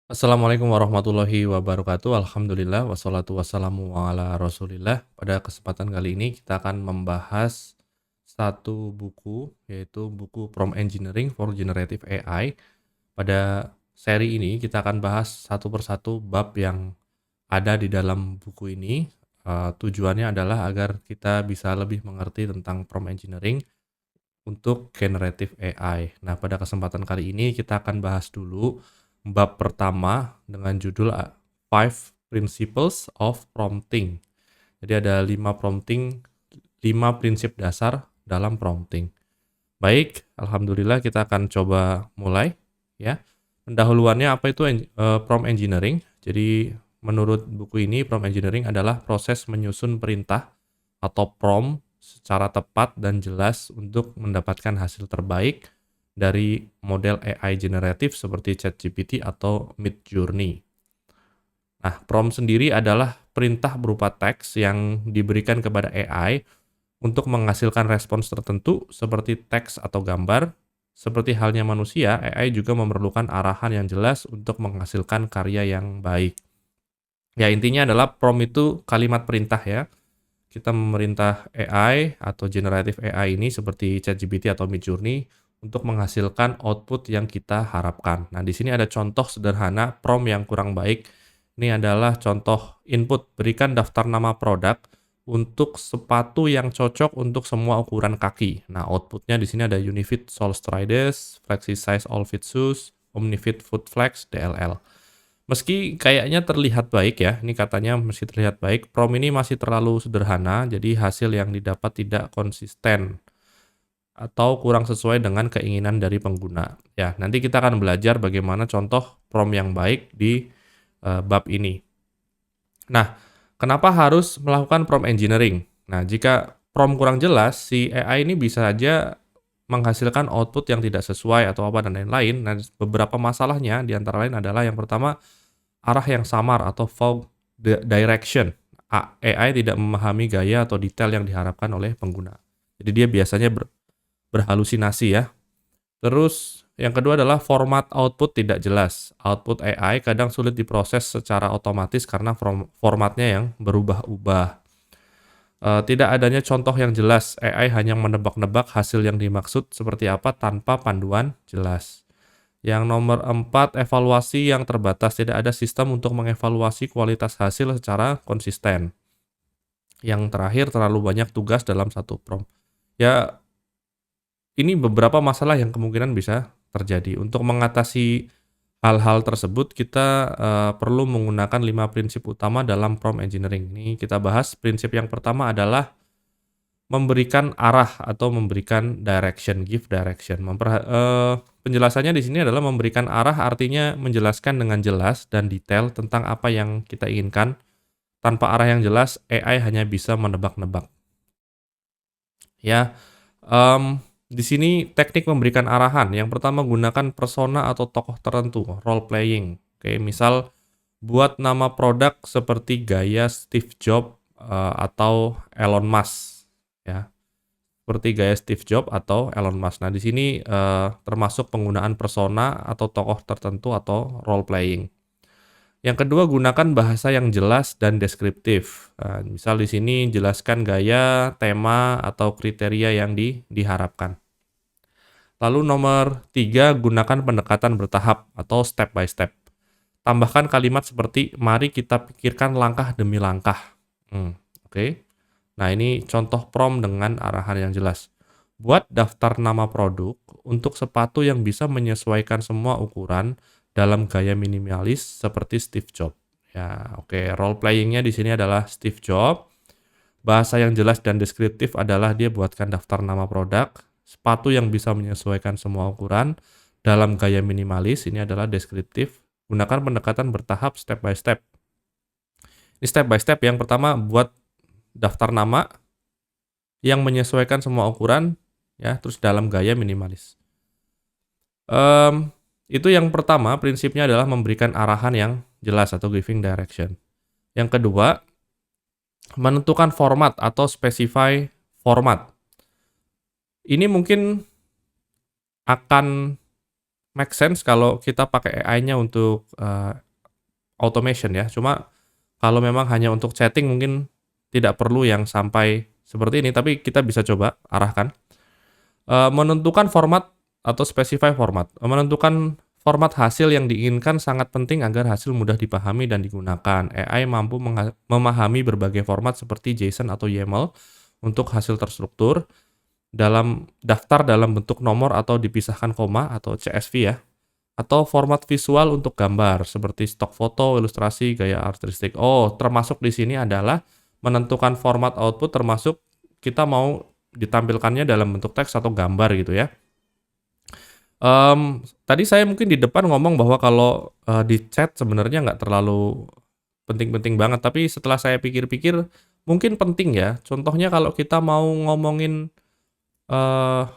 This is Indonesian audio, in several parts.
Assalamualaikum warahmatullahi wabarakatuh. Alhamdulillah wassalatu wassalamu ala Rasulillah. Pada kesempatan kali ini kita akan membahas satu buku, yaitu buku Prompt Engineering for Generative AI. Pada seri ini kita akan bahas satu persatu bab yang ada di dalam buku ini. Tujuannya adalah agar kita bisa lebih mengerti tentang prompt engineering untuk generative AI. Nah, pada kesempatan kali ini kita akan bahas dulu bab pertama dengan judul Five Principles of Prompting. Jadi ada 5 prinsip dasar dalam prompting. Baik, alhamdulillah kita akan coba mulai ya. Pendahuluannya apa itu prompt engineering? Jadi menurut buku ini prompt engineering adalah proses menyusun perintah atau prompt secara tepat dan jelas untuk mendapatkan hasil terbaik dari model AI generatif seperti ChatGPT atau Midjourney. Nah, prompt sendiri adalah perintah berupa teks yang diberikan kepada AI untuk menghasilkan respons tertentu seperti teks atau gambar. Seperti halnya manusia, AI juga memerlukan arahan yang jelas untuk menghasilkan karya yang baik. Ya, intinya adalah prompt itu kalimat perintah ya. Kita memerintah AI atau generative AI ini seperti ChatGPT atau Midjourney untuk menghasilkan output yang kita harapkan. Nah, di sini ada contoh sederhana prompt yang kurang baik. Ini adalah contoh input, berikan daftar nama produk untuk sepatu yang cocok untuk semua ukuran kaki. Nah, outputnya di sini ada Unifit Sole Strides, Flexi Size All Fit Shoes, Omnifit Foot Flex, DLL. Meski kayaknya terlihat baik ya, ini katanya meski terlihat baik, prompt ini masih terlalu sederhana, jadi hasil yang didapat tidak konsisten atau kurang sesuai dengan keinginan dari pengguna. Ya, nanti kita akan belajar bagaimana contoh prompt yang baik di bab ini. Nah, kenapa harus melakukan prompt engineering? Nah, jika prompt kurang jelas, si AI ini bisa saja menghasilkan output yang tidak sesuai atau apa dan lain-lain. Nah, beberapa masalahnya di antara lain adalah yang pertama, arah yang samar atau fog direction. AI tidak memahami gaya atau detail yang diharapkan oleh pengguna. Jadi dia biasanya berhalusinasi ya. Terus yang kedua adalah format output tidak jelas. Output AI kadang sulit diproses secara otomatis karena formatnya yang berubah-ubah. Tidak adanya contoh yang jelas, AI hanya menebak-nebak hasil yang dimaksud seperti apa tanpa panduan jelas. Yang nomor 4, evaluasi yang terbatas. Tidak ada sistem untuk mengevaluasi kualitas hasil secara konsisten. Yang terakhir, terlalu banyak tugas dalam satu prompt. Ya, ini beberapa masalah yang kemungkinan bisa terjadi. Untuk mengatasi hal-hal tersebut, kita perlu menggunakan 5 prinsip utama dalam prompt engineering. Ini kita bahas. Prinsip yang pertama adalah memberikan arah atau memberikan direction, give direction. Penjelasannya di sini adalah memberikan arah artinya menjelaskan dengan jelas dan detail tentang apa yang kita inginkan. Tanpa arah yang jelas, AI hanya bisa menebak-nebak. Ya, di sini teknik memberikan arahan. Yang pertama gunakan persona atau tokoh tertentu, role playing. Oke, misal buat nama produk seperti gaya Steve Jobs atau Elon Musk. Ya. Seperti gaya Steve Jobs atau Elon Musk. Nah, di sini termasuk penggunaan persona atau tokoh tertentu atau role playing. Yang kedua, gunakan bahasa yang jelas dan deskriptif. Misal di sini jelaskan gaya, tema, atau kriteria yang diharapkan. Lalu nomor 3, gunakan pendekatan bertahap atau step by step. Tambahkan kalimat seperti, mari kita pikirkan langkah demi langkah. Oke. Nah, ini contoh prompt dengan arahan yang jelas. Buat daftar nama produk untuk sepatu yang bisa menyesuaikan semua ukuran dalam gaya minimalis seperti Steve Jobs. Ya, oke. Role playing-nya di sini adalah Steve Jobs. Bahasa yang jelas dan deskriptif adalah dia buatkan daftar nama produk, sepatu yang bisa menyesuaikan semua ukuran dalam gaya minimalis. Ini adalah deskriptif. Gunakan pendekatan bertahap step by step. Ini step by step. Yang pertama buat daftar nama yang menyesuaikan semua ukuran, ya, terus dalam gaya minimalis. Itu yang pertama, prinsipnya adalah memberikan arahan yang jelas atau giving direction. Yang kedua, menentukan format atau specify format. Ini mungkin akan make sense kalau kita pakai AI-nya untuk, automation ya. Cuma kalau memang hanya untuk chatting mungkin tidak perlu yang sampai seperti ini, tapi kita bisa coba arahkan. Menentukan format atau specify format. Menentukan format hasil yang diinginkan sangat penting agar hasil mudah dipahami dan digunakan. AI mampu memahami berbagai format seperti JSON atau YAML untuk hasil terstruktur, dalam daftar dalam bentuk nomor atau dipisahkan koma atau CSV ya, atau format visual untuk gambar seperti stok foto, ilustrasi, gaya artistik. Oh, termasuk di sini adalah menentukan format output termasuk kita mau ditampilkannya dalam bentuk teks atau gambar gitu ya. Tadi saya mungkin di depan ngomong bahwa kalau, di chat sebenarnya nggak terlalu penting-penting banget, tapi setelah saya pikir-pikir mungkin penting ya. Contohnya kalau kita mau ngomongin,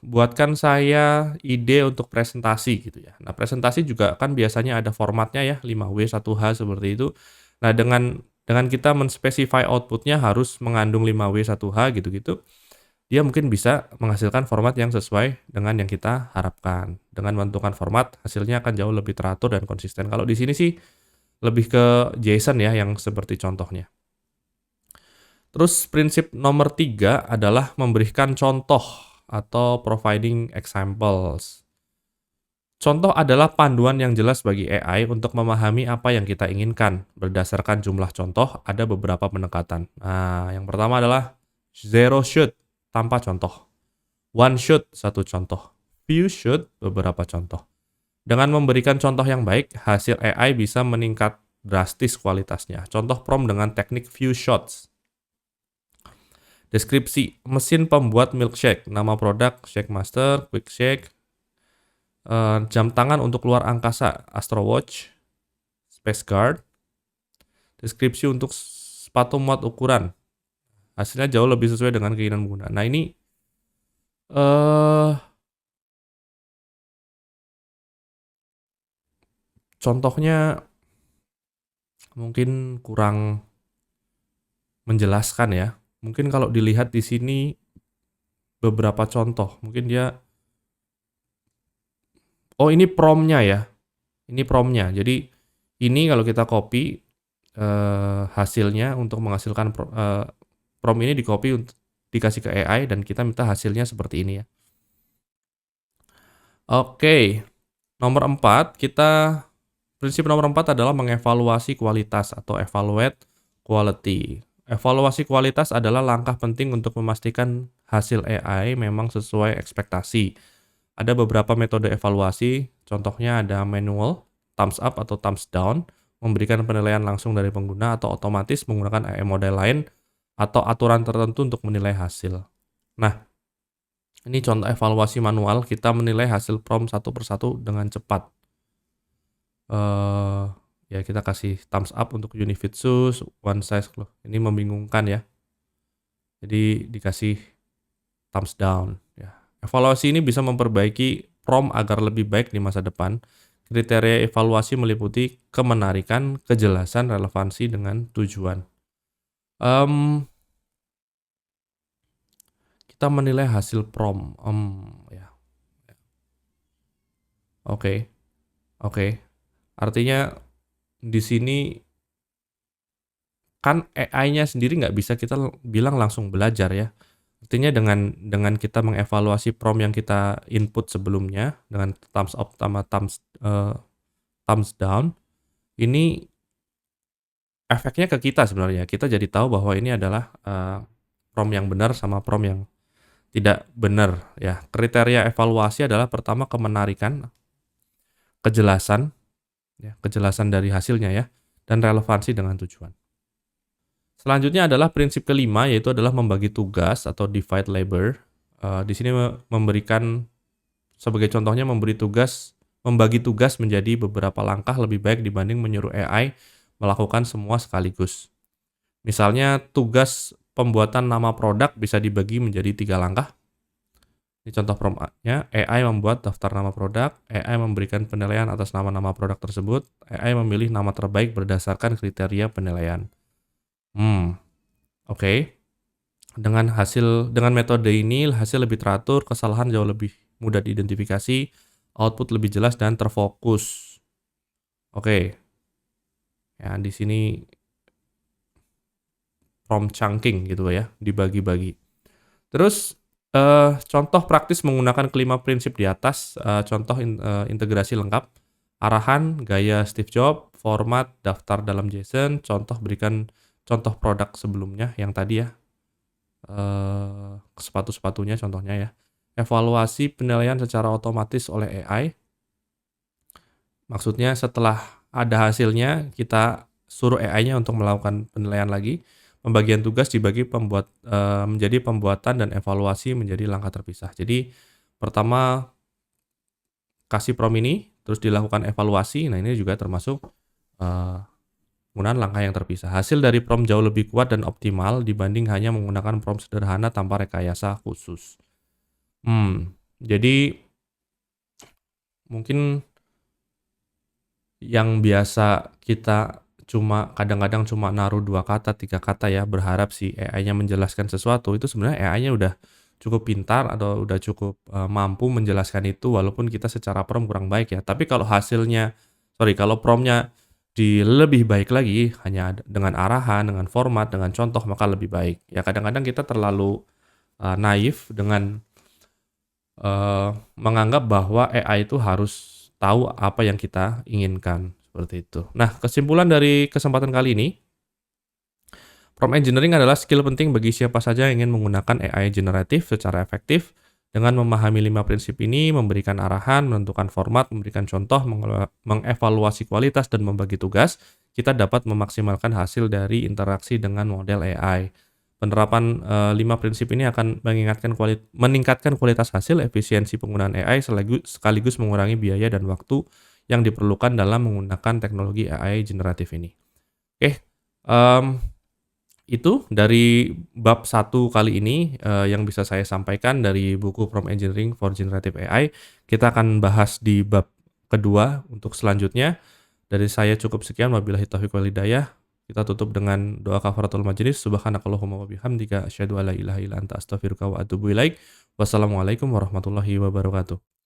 buatkan saya ide untuk presentasi gitu ya. Nah, presentasi juga kan biasanya ada formatnya ya, 5W 1H seperti itu. Nah, dengan kita men-specify output-nya harus mengandung 5W 1H gitu-gitu, dia mungkin bisa menghasilkan format yang sesuai dengan yang kita harapkan. Dengan menentukan format, hasilnya akan jauh lebih teratur dan konsisten. Kalau di sini sih lebih ke JSON ya yang seperti contohnya. Terus prinsip nomor 3 adalah memberikan contoh atau providing examples. Contoh adalah panduan yang jelas bagi AI untuk memahami apa yang kita inginkan. Berdasarkan jumlah contoh, ada beberapa pendekatan. Nah, yang pertama adalah zero shoot, tanpa contoh. One shoot, satu contoh. Few shoot, beberapa contoh. Dengan memberikan contoh yang baik, hasil AI bisa meningkat drastis kualitasnya. Contoh prompt dengan teknik few shots. Deskripsi, mesin pembuat milkshake, nama produk, Shake Master, Quick Shake, jam tangan untuk luar angkasa, Astro Watch, Space Guard. Deskripsi untuk sepatu muat ukuran, hasilnya jauh lebih sesuai dengan keinginan pengguna. Nah ini contohnya mungkin kurang menjelaskan ya. Mungkin kalau dilihat di sini beberapa contoh, mungkin dia, oh ini prompt-nya ya, ini prompt-nya. Jadi ini kalau kita copy hasilnya untuk menghasilkan prompt ini di-copy untuk dikasih ke AI dan kita minta hasilnya seperti ini ya. Oke, nomor 4 prinsip nomor 4 adalah mengevaluasi kualitas atau evaluate quality. Evaluasi kualitas adalah langkah penting untuk memastikan hasil AI memang sesuai ekspektasi. Ada beberapa metode evaluasi, contohnya ada manual, thumbs up atau thumbs down, memberikan penilaian langsung dari pengguna atau otomatis menggunakan AI model lain atau aturan tertentu untuk menilai hasil. Nah, ini contoh evaluasi manual, kita menilai hasil prompt satu persatu dengan cepat. Ya kita kasih thumbs up untuk Unifitsus, one size loh. Ini membingungkan ya. Jadi dikasih thumbs down ya. Evaluasi ini bisa memperbaiki prompt agar lebih baik di masa depan. Kriteria evaluasi meliputi kemenarikan, kejelasan, relevansi dengan tujuan. Kita menilai hasil prompt. Ya. Oke. Artinya di sini kan AI-nya sendiri nggak bisa kita bilang langsung belajar ya. Artinya dengan kita mengevaluasi prompt yang kita input sebelumnya dengan thumbs up sama thumbs down, ini efeknya ke kita sebenarnya. Kita jadi tahu bahwa ini adalah prompt yang benar sama prompt yang tidak benar ya. Kriteria evaluasi adalah pertama kemenarikan, kejelasan ya, kejelasan dari hasilnya ya, dan relevansi dengan tujuan. Selanjutnya adalah prinsip kelima, yaitu adalah membagi tugas atau divide labor. Di sini memberikan, sebagai contohnya membagi tugas menjadi beberapa langkah lebih baik dibanding menyuruh AI melakukan semua sekaligus. Misalnya tugas pembuatan nama produk bisa dibagi menjadi 3 langkah. Ini contoh promptnya, AI membuat daftar nama produk, AI memberikan penilaian atas nama-nama produk tersebut, AI memilih nama terbaik berdasarkan kriteria penilaian. Oke. Dengan metode ini hasil lebih teratur, kesalahan jauh lebih mudah diidentifikasi, output lebih jelas dan terfokus. Oke, ya di sini prompt chunking gitu ya, dibagi-bagi. Terus contoh praktis menggunakan kelima prinsip di atas, contoh integrasi lengkap, arahan, gaya Steve Jobs, format, daftar dalam JSON, contoh berikan contoh produk sebelumnya yang tadi ya, sepatu-sepatunya contohnya ya. Evaluasi penilaian secara otomatis oleh AI, maksudnya setelah ada hasilnya kita suruh AI-nya untuk melakukan penilaian lagi. Pembagian tugas dibagi menjadi pembuatan dan evaluasi menjadi langkah terpisah. Jadi pertama kasih prompt ini, terus dilakukan evaluasi. Nah ini juga termasuk penggunaan langkah yang terpisah. Hasil dari prompt jauh lebih kuat dan optimal dibanding hanya menggunakan prompt sederhana tanpa rekayasa khusus. Jadi mungkin yang biasa kita kadang-kadang cuma naruh 2 kata, 3 kata ya, berharap si AI-nya menjelaskan sesuatu, itu sebenarnya AI-nya udah cukup pintar atau udah cukup, mampu menjelaskan itu walaupun kita secara prompt kurang baik ya. Tapi kalau kalau prompt-nya lebih baik lagi, hanya dengan arahan, dengan format, dengan contoh, maka lebih baik. Ya kadang-kadang kita terlalu, naif dengan, menganggap bahwa AI itu harus tahu apa yang kita inginkan, seperti itu. Nah, kesimpulan dari kesempatan kali ini, prompt engineering adalah skill penting bagi siapa saja yang ingin menggunakan AI generatif secara efektif. Dengan memahami 5 prinsip ini, memberikan arahan, menentukan format, memberikan contoh, mengevaluasi kualitas, dan membagi tugas, kita dapat memaksimalkan hasil dari interaksi dengan model AI. Penerapan 5 prinsip ini akan meningkatkan kualitas hasil, efisiensi penggunaan AI, sekaligus mengurangi biaya dan waktu yang diperlukan dalam menggunakan teknologi AI generatif ini. Oke, itu dari bab 1 kali ini, yang bisa saya sampaikan dari buku Prompt Engineering for Generative AI. Kita akan bahas di bab kedua untuk selanjutnya. Dari saya cukup sekian, wabillahi taufiq wal hidayah. Kita tutup dengan doa kafaratul majelis. Subhanakallahumma wa bihamdika asyhadu an la ilaha illa anta astaghfiruka wa atubu ilaik. Wassalamualaikum warahmatullahi wabarakatuh.